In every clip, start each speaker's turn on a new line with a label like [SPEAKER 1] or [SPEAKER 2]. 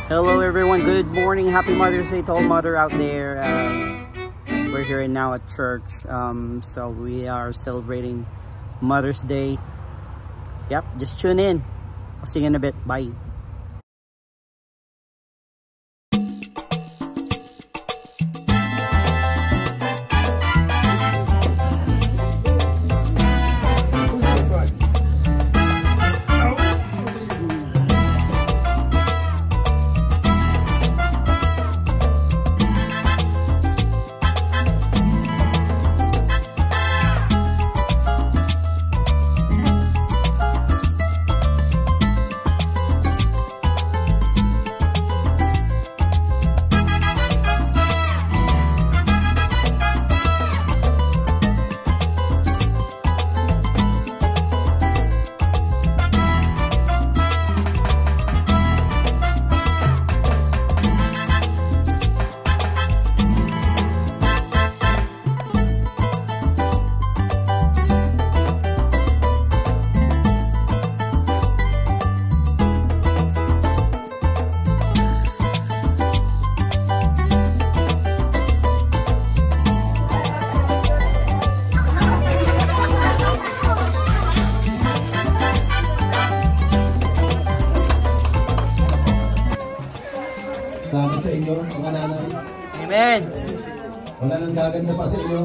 [SPEAKER 1] Hello everyone, good morning, happy Mother's Day to all mother out there. We're here now at church, so we are celebrating Mother's Day. Yep, just tune in. I'll see you in a bit, bye.
[SPEAKER 2] Salamat sa inyo, mga nanay.
[SPEAKER 1] Amen.
[SPEAKER 2] Wala nang gaganda pa sa inyo.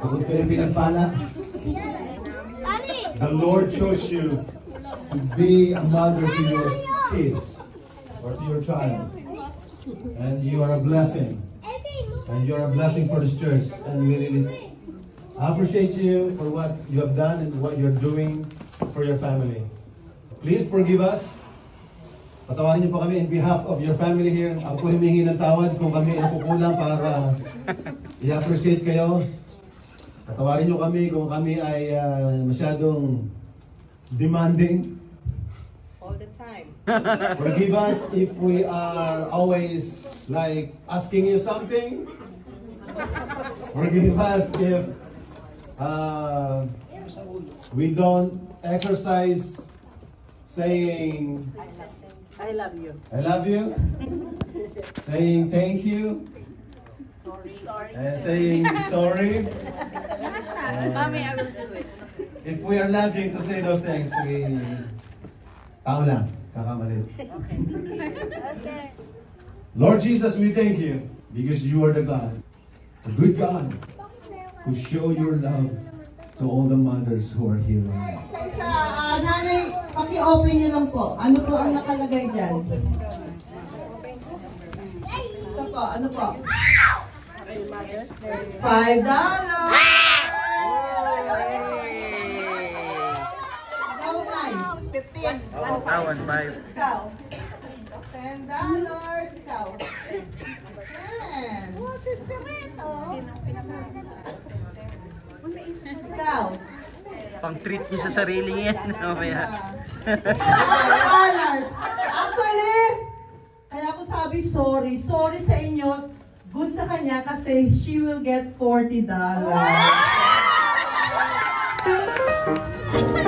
[SPEAKER 2] Bukod kayo pinagpala. The Lord chose you to be a mother to your kids or to your child. And you are a blessing. And you are a blessing for this church. And we really appreciate you for what you have done and what you're doing for your family. Please forgive us. Patawarin niyo po kami in behalf of your family here. Ako po humingi ng tawad kung kami ay kukulang para i-appreciate kayo. Patawarin niyo kami kung kami ay masyadong demanding.
[SPEAKER 3] All the time.
[SPEAKER 2] Forgive us if we are always like asking you something. Forgive us if we don't exercise saying
[SPEAKER 3] I love you.
[SPEAKER 2] I love you. Saying thank you.
[SPEAKER 3] Sorry.
[SPEAKER 2] And saying sorry.
[SPEAKER 3] Mommy, I will do it.
[SPEAKER 2] If we are laughing to say those things, we tao lang, kakamali.
[SPEAKER 3] Okay.
[SPEAKER 2] Lord Jesus, we thank you because you are the God, the good God, who show your love to all the mothers who are here right now.
[SPEAKER 4] Nanay, paki-open nyo lang po. Ano po ang nakalagay dyan? Isa po, ano po? $5. Ikaw, Nay.
[SPEAKER 3] 15.
[SPEAKER 1] Tawan, bye.
[SPEAKER 4] Ikaw. $10. Ikaw. 10.
[SPEAKER 3] Oh, sister Rito.
[SPEAKER 4] Ikaw.
[SPEAKER 1] Pang-treat niyo sa sarili yan. Mamaya.
[SPEAKER 4] $5. Actually, kaya ako sabi sorry. Sorry sa inyo. Good sa kanya kasi she will get $40.
[SPEAKER 1] Thank you.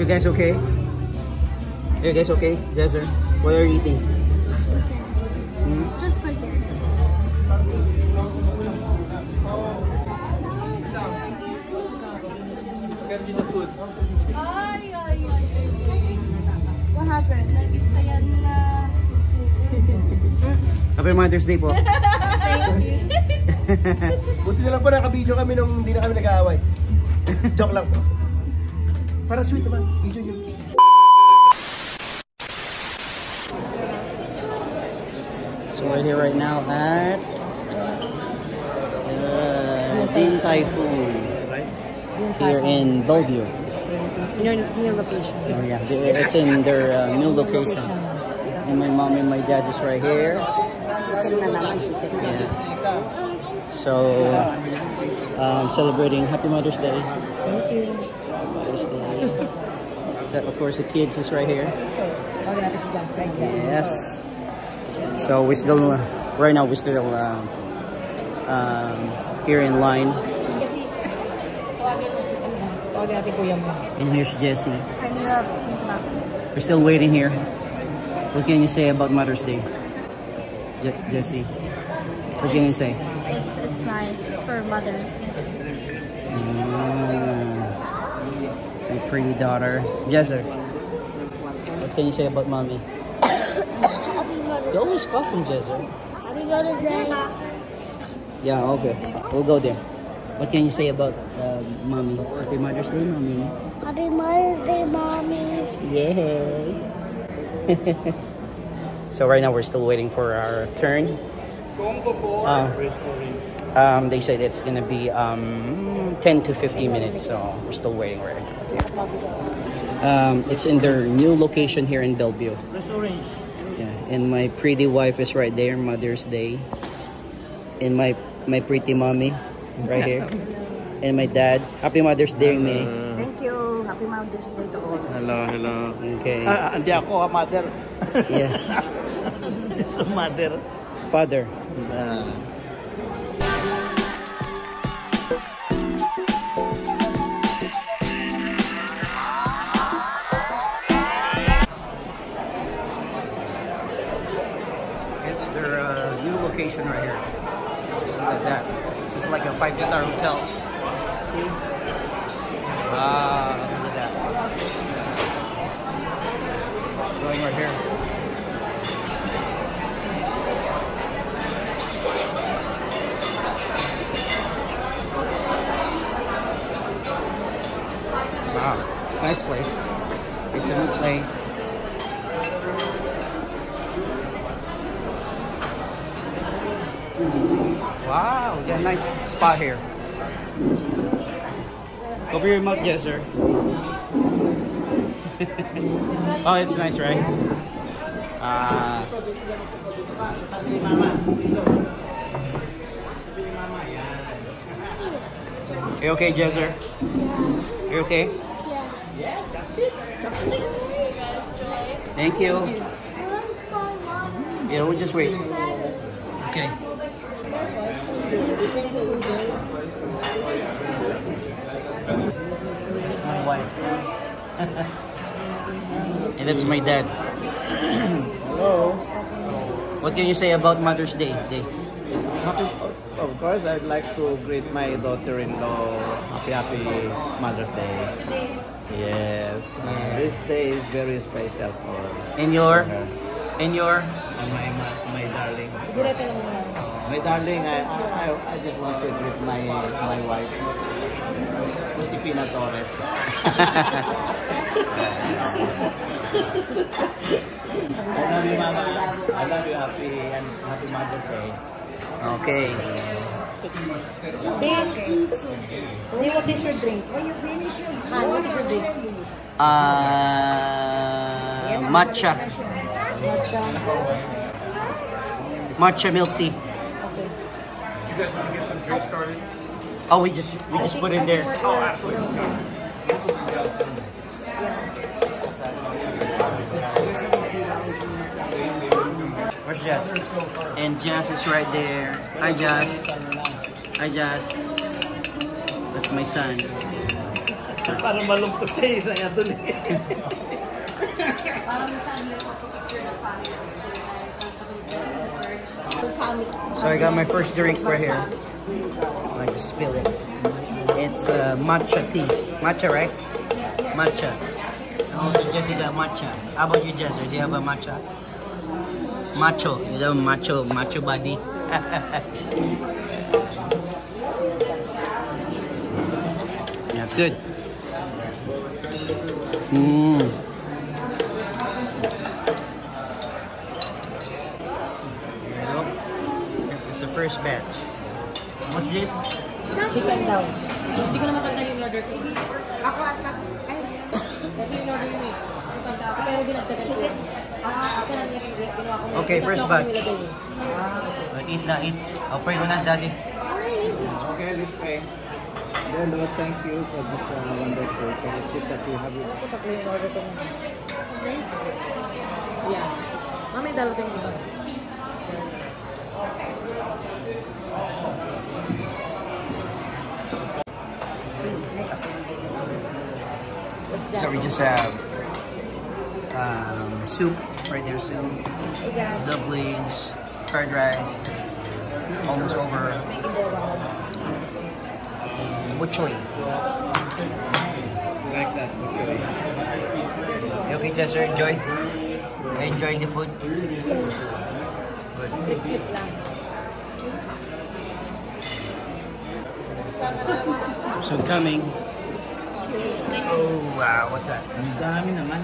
[SPEAKER 1] you guys okay? Are you guys okay? Desert, what are you eating?
[SPEAKER 3] Spaghetti.
[SPEAKER 1] Hmm?
[SPEAKER 3] Just spaghetti. What happened? Nag-isayan na.
[SPEAKER 1] Happy Mother's Day po.
[SPEAKER 5] Buti na lang po naka-video kami nung hindi na kami nag-aaway. Joke lang po. Para sweet naman. Video nyo.
[SPEAKER 1] So we're here right now at Din Thai Food here in Bellevue.
[SPEAKER 6] New location.
[SPEAKER 1] Oh yeah, it's in their new location. And my mom and my dad is right here.
[SPEAKER 6] Chicken na naman, chicken na.
[SPEAKER 1] Yeah. So celebrating Happy Mother's Day.
[SPEAKER 6] Thank you.
[SPEAKER 1] Mother's Day. So of course the kids is right here.
[SPEAKER 6] Huwag natin si Johnson.
[SPEAKER 1] Yes. So we still right now we still here in line.
[SPEAKER 6] Kasi, tawagin natin kuya mo.
[SPEAKER 1] And here's Jessie.
[SPEAKER 3] I need to use the bathroom.
[SPEAKER 1] We're still waiting here. What can you say about Mother's Day, Jessie? What can you say?
[SPEAKER 3] It's nice for mothers.
[SPEAKER 1] My pretty daughter, Jesser. What can you say about mommy? You always coughing, Jesser.
[SPEAKER 3] Happy Mother's Day.
[SPEAKER 1] Yeah, okay. We'll go there. What can you say about mommy? Happy Mother's Day, mommy.
[SPEAKER 3] Happy Mother's Day, Mommy.
[SPEAKER 1] Yay! So right now we're still waiting for our turn. They said it's gonna be 10 to 15 minutes, so we're still waiting right now. It's in their new location here in Bellevue. Yeah, and my pretty wife is right there, Mother's Day. And my pretty mommy right here. And my dad. Happy Mother's Day, May.
[SPEAKER 6] Thank you. Happy Mother's Day to all.
[SPEAKER 5] Hello.
[SPEAKER 1] Okay.
[SPEAKER 5] Hindi ako, mother.
[SPEAKER 1] Yeah.
[SPEAKER 5] Mother.
[SPEAKER 1] Father. It's their new location right here. Look at that. This is like a 5-star hotel. See? Wow, look at that. Going right here. Wow, it's a nice place. It's a new place. Wow, we got a nice spot here. Cover your mouth, Jesser. Oh, it's nice, right? You okay, Jesser? You okay?
[SPEAKER 3] Yeah.
[SPEAKER 1] Thank you. Yeah, we'll just wait. Okay. That's my wife. And that's my dad.
[SPEAKER 5] Hello.
[SPEAKER 1] What can you say about Mother's Day?
[SPEAKER 5] Of course, I'd like to greet my daughter-in-law happy Mother's Day. Yes. This day is very special for
[SPEAKER 1] And your
[SPEAKER 5] her.
[SPEAKER 1] and your
[SPEAKER 5] And my darling.
[SPEAKER 6] Siguro ito lang muna.
[SPEAKER 5] My darling, I just want to greet my wife, Josepina Torres. I love you, Mama. I love you. Happy Mother's Day.
[SPEAKER 1] Okay.
[SPEAKER 6] What is your drink? Han, what is your drink?
[SPEAKER 1] Matcha. Matcha milk tea.
[SPEAKER 6] Okay.
[SPEAKER 7] You guys want to get some drinks started?
[SPEAKER 1] Oh, we just put it there.
[SPEAKER 7] Oh, absolutely.
[SPEAKER 1] Where's Jazz? And Jazz is right there. Hi, Jazz. Hi, Jazz. That's my son.
[SPEAKER 5] Parang malungkot siya isa nga doon eh.
[SPEAKER 1] So I got my first drink right here. I like to spill it. It's matcha tea. Matcha, right? Matcha. And also Jesse got matcha. How about you, Jesse? Do you have a matcha? Macho. You have a macho body. Yeah, it's good. It's the first batch. What's this?
[SPEAKER 6] Chicken daw. Hindi ko na matanda yung order ko. Ako ata. Ay, dati yung order mo eh. Matanda ako. Pero dinagdagan ko. Kasi nangyari ginawa ko.
[SPEAKER 1] Okay, first batch. Eat na, eat. I'll pray ko na, Daddy.
[SPEAKER 5] Okay, this way. Dear Lord, thank you for this wonderful fellowship that you have.
[SPEAKER 6] Ako tatlo yung order ko na. Yeah. Mamay dalating iba.
[SPEAKER 1] So we just have soup, right there, soup, dumplings, fried rice. It's almost over. Buchoy.
[SPEAKER 5] Like that, okay.
[SPEAKER 1] You okay, Chester? Enjoy? Are you enjoying the food? Good.
[SPEAKER 6] Clip lang.
[SPEAKER 1] So coming. Oh wow, what's that?
[SPEAKER 5] Ang dami naman.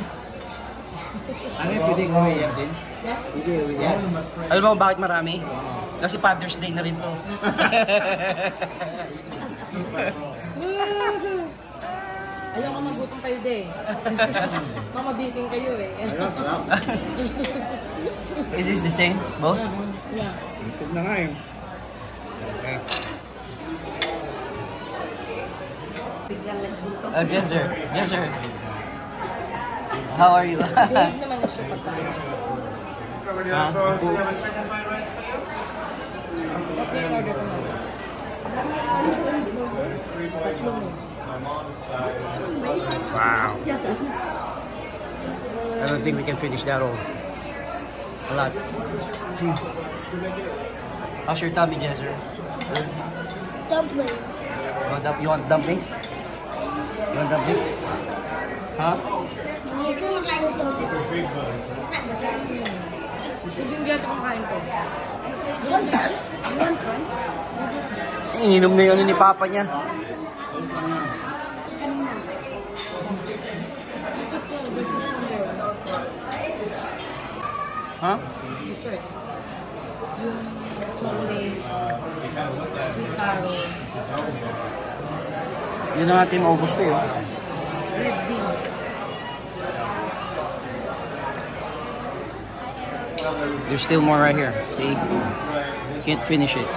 [SPEAKER 5] Ano yung pwedeng uwi yan din? Pwede uwi yan.
[SPEAKER 1] Alam mo bakit marami? Kasi Father's Day na rin to.
[SPEAKER 6] Ayaw ka magutom kayo din. Mamabiting kayo eh.
[SPEAKER 1] Is this the same? Both?
[SPEAKER 6] Yeah.
[SPEAKER 5] Ito na nga eh.
[SPEAKER 1] Okay. Oh, Jezzer. Jezzer. How are you?
[SPEAKER 6] Big naman na siya pagkain. Okay, order ko na. Tatlo mo.
[SPEAKER 1] Wow. I don't think we can finish that all. A lot. How's your tummy, Jezzer?
[SPEAKER 3] Dumplings.
[SPEAKER 1] You want dumplings? You want dumplings? Huh?
[SPEAKER 6] Yung gato ang kain ko.
[SPEAKER 1] Ininom na yun ni Papa niya. Huh?
[SPEAKER 6] Dessert. Yung chocolate, sweet taro,
[SPEAKER 1] Hindi na natin maubos to yun.
[SPEAKER 6] red bean.
[SPEAKER 1] There's still more right here. See? Can't finish it.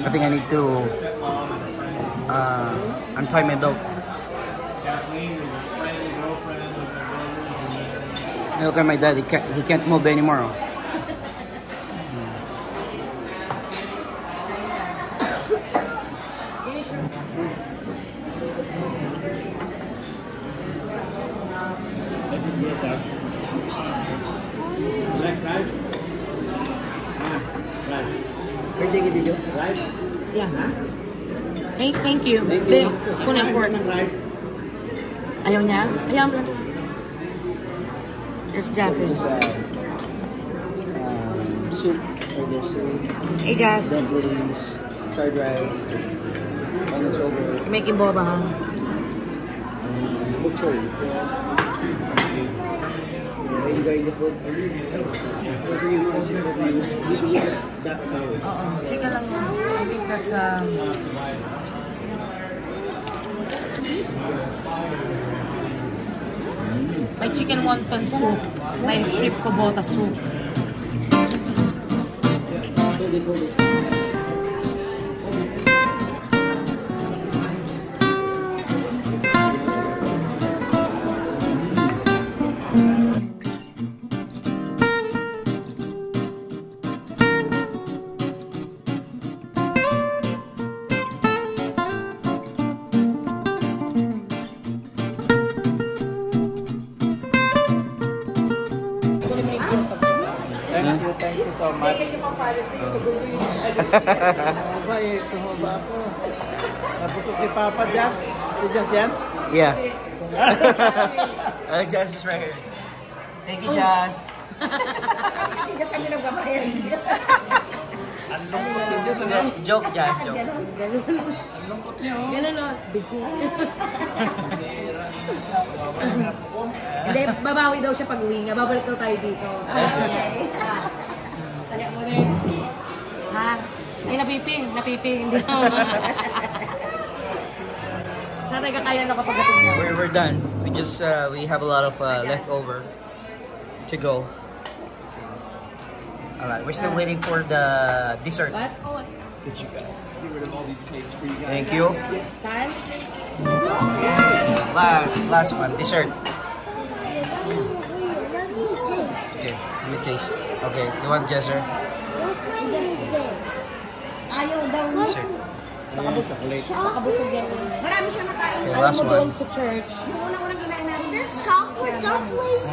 [SPEAKER 1] I think I need to untie my belt. Look at my dad. He can't move anymore.
[SPEAKER 6] Yeah. Hey, thank you. The spoon and fork. Ayaw niya? Ayaw mo lang. There's Jasmine.
[SPEAKER 1] Soup. There's
[SPEAKER 6] Hey, Jas.
[SPEAKER 1] dumplings, fried rice, onions over,
[SPEAKER 6] Making boba, ha?
[SPEAKER 1] buchoy. Are you enjoying the food? Whatever you want to see, that towel.
[SPEAKER 6] Chika lang yan. I think that's, may chicken wonton soup. May shrimp kubota soup.
[SPEAKER 5] Tumaba ako. Nabusog si Papa Jazz. Si Jazz yan?
[SPEAKER 1] Yeah. Jazz is right here. Thank you, Jazz.
[SPEAKER 6] Kasi dyan sa nagbabayad.
[SPEAKER 5] Ang lungkot yung Jazz.
[SPEAKER 1] Joke, Jazz, joke.
[SPEAKER 5] Ang lungkot niya, oh.
[SPEAKER 6] Ganun o. Hindi, babawi daw siya pag-uwi nga. Babalik daw tayo dito. Kaya mo na yun. Ha? Ay, napiping. Hindi na. Saan tayo kakain na kapag-ating niya?
[SPEAKER 1] We're done. We have a lot of leftover to go. Alright, we're still waiting for the dessert.
[SPEAKER 6] What?
[SPEAKER 7] Get you guys. Get rid of all these plates for you guys.
[SPEAKER 1] Thank you.
[SPEAKER 6] Saan?
[SPEAKER 1] Last one, dessert. Okay, let me taste. Okay, you want Jezzer?
[SPEAKER 6] Ayaw daw niya. Nakabusog yan. Marami siya nakain.
[SPEAKER 1] Okay,
[SPEAKER 6] Alam
[SPEAKER 1] last
[SPEAKER 6] mo doon
[SPEAKER 1] one.
[SPEAKER 6] sa church. Yung unang-unang kinain natin.
[SPEAKER 3] Is this chocolate dumpling?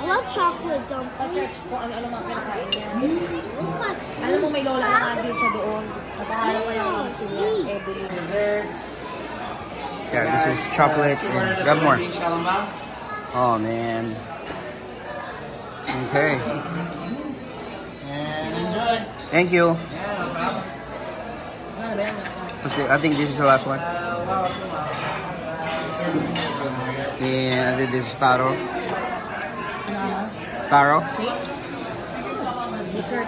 [SPEAKER 3] I love chocolate
[SPEAKER 6] Sa
[SPEAKER 3] dumpling.
[SPEAKER 6] church ko, ano mga kinakain niya.
[SPEAKER 3] Look like
[SPEAKER 6] Alam mo, may lola na ate siya doon. Napakalap pa lang
[SPEAKER 3] Yeah,
[SPEAKER 6] kami sila.
[SPEAKER 3] sweet.
[SPEAKER 6] Evelyn. Desserts.
[SPEAKER 1] Yeah, this is chocolate. Grab more.
[SPEAKER 5] Shalom.
[SPEAKER 1] Oh man. Okay.
[SPEAKER 5] And enjoy.
[SPEAKER 1] Thank you.
[SPEAKER 5] Yeah, no problem.
[SPEAKER 6] Ano ba yan?
[SPEAKER 1] I think this is the last one. And I think this is taro.
[SPEAKER 6] Ano ano?
[SPEAKER 1] Taro.
[SPEAKER 6] Cakes? Dessert.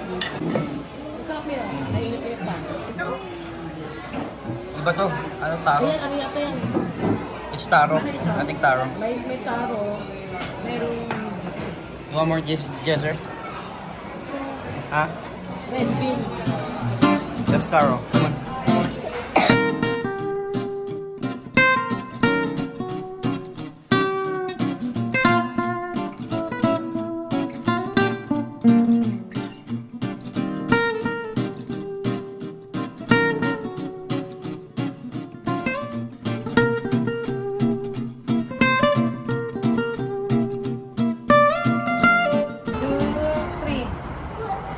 [SPEAKER 6] Masarap yun. Nainit-init pa.
[SPEAKER 1] Iba to. Ano taro?
[SPEAKER 6] Ayan, ano yata yan?
[SPEAKER 1] It's taro. I think taro.
[SPEAKER 6] May taro. Merong
[SPEAKER 1] You want more Jezzer? Huh?
[SPEAKER 6] red bean.
[SPEAKER 1] That's taro. Come on.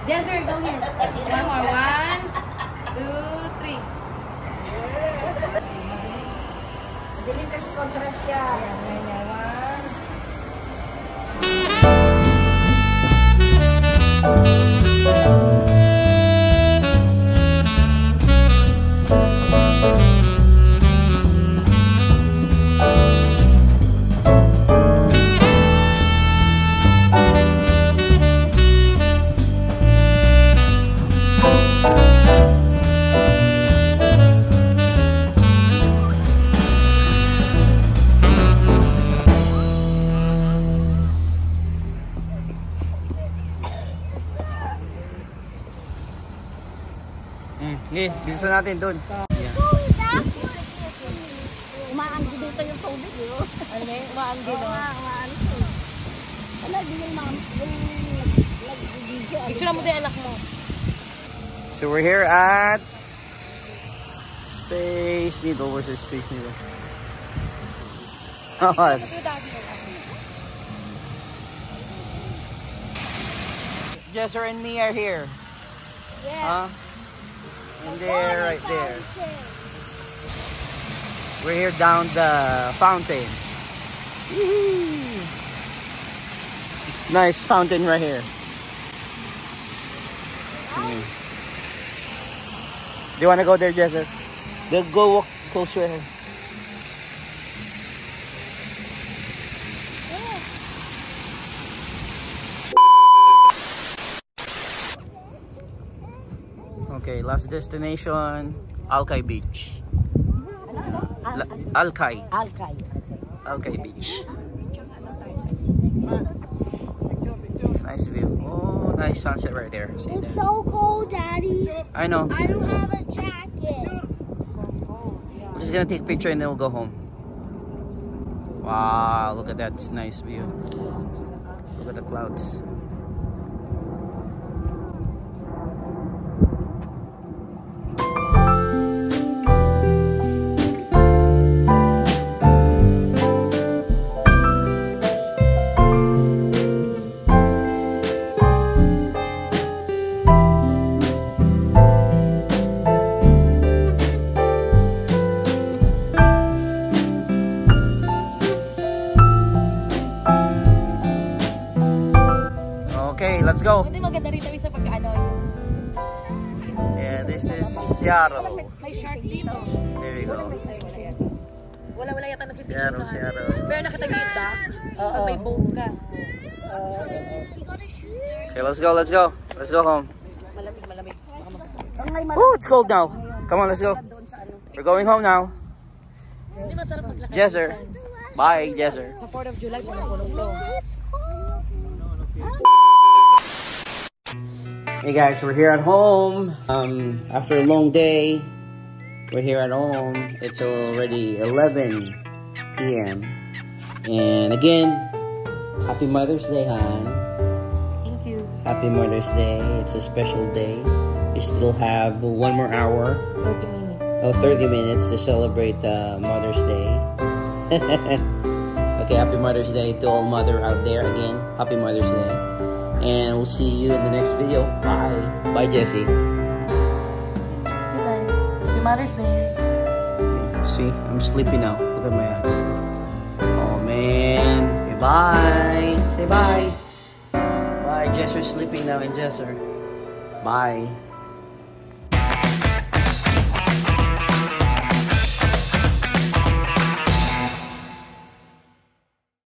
[SPEAKER 6] Jezzer, down here. One more. 1, 2, 3. Dilim kasi contrast siya. Yan.
[SPEAKER 1] Hmm. Sige, bilisan natin doon.
[SPEAKER 3] Umaanggi dito yung tubig, yun.
[SPEAKER 6] Ano ba yun? Maanggi, no?
[SPEAKER 3] Umaanggi. Ano, di yung nag-video.
[SPEAKER 6] Picture mo din anak mo.
[SPEAKER 1] So we're here at Space Needle. Where's the Space Needle? Oh, Jezzer and me are here.
[SPEAKER 3] Yeah.
[SPEAKER 1] Huh? And they're right there. We're here down the fountain. Woo-hoo. It's nice fountain right here. Do you want to go there, Jezzer? They'll go walk closer here. Okay, last destination, Alki Beach. Alki. Alki Beach. Nice view. Oh, nice sunset right there. See
[SPEAKER 3] It's
[SPEAKER 1] that?
[SPEAKER 3] so cold, Daddy.
[SPEAKER 1] I know.
[SPEAKER 3] I don't have a jacket.
[SPEAKER 1] We're just gonna take a picture and then we'll go home. Wow, look at that nice view. Look at the clouds. let's go.
[SPEAKER 6] Hindi maganda rin tayo sa pagkaano.
[SPEAKER 1] Yeah, this is Seattle.
[SPEAKER 6] May shark dito.
[SPEAKER 1] There you go.
[SPEAKER 6] Wala yata nag-fishing
[SPEAKER 1] Seattle,
[SPEAKER 6] na.
[SPEAKER 1] Seattle.
[SPEAKER 6] Pero nakatagid ba? Pag may boat ka.
[SPEAKER 1] Okay, let's go, let's go. Let's go home.
[SPEAKER 6] Malamig.
[SPEAKER 1] Oh, it's cold now. Come on, let's go. We're going home now.
[SPEAKER 6] Hindi masarap maglakad.
[SPEAKER 1] Jesser. Bye, Jesser.
[SPEAKER 6] Sa 4th of July, punong-punong to.
[SPEAKER 1] Hey guys, we're here at home. After a long day, we're here at home. It's already 11 p.m. And again, happy Mother's Day, hon.
[SPEAKER 6] Thank you.
[SPEAKER 1] Happy Mother's Day. It's a special day. We still have 1 more hour.
[SPEAKER 6] 30 minutes.
[SPEAKER 1] Oh, 30 minutes to celebrate Mother's Day. Okay, happy Mother's Day to all mother out there. Again, happy Mother's Day. And we'll see you in the next video. Bye. Bye, Jessie.
[SPEAKER 6] Goodbye. Happy Mother's Day.
[SPEAKER 1] See, I'm sleepy now. Look at my eyes. Oh, man. Okay, bye. Say bye. Bye. Jesser's sleeping now, and Jesser. Bye.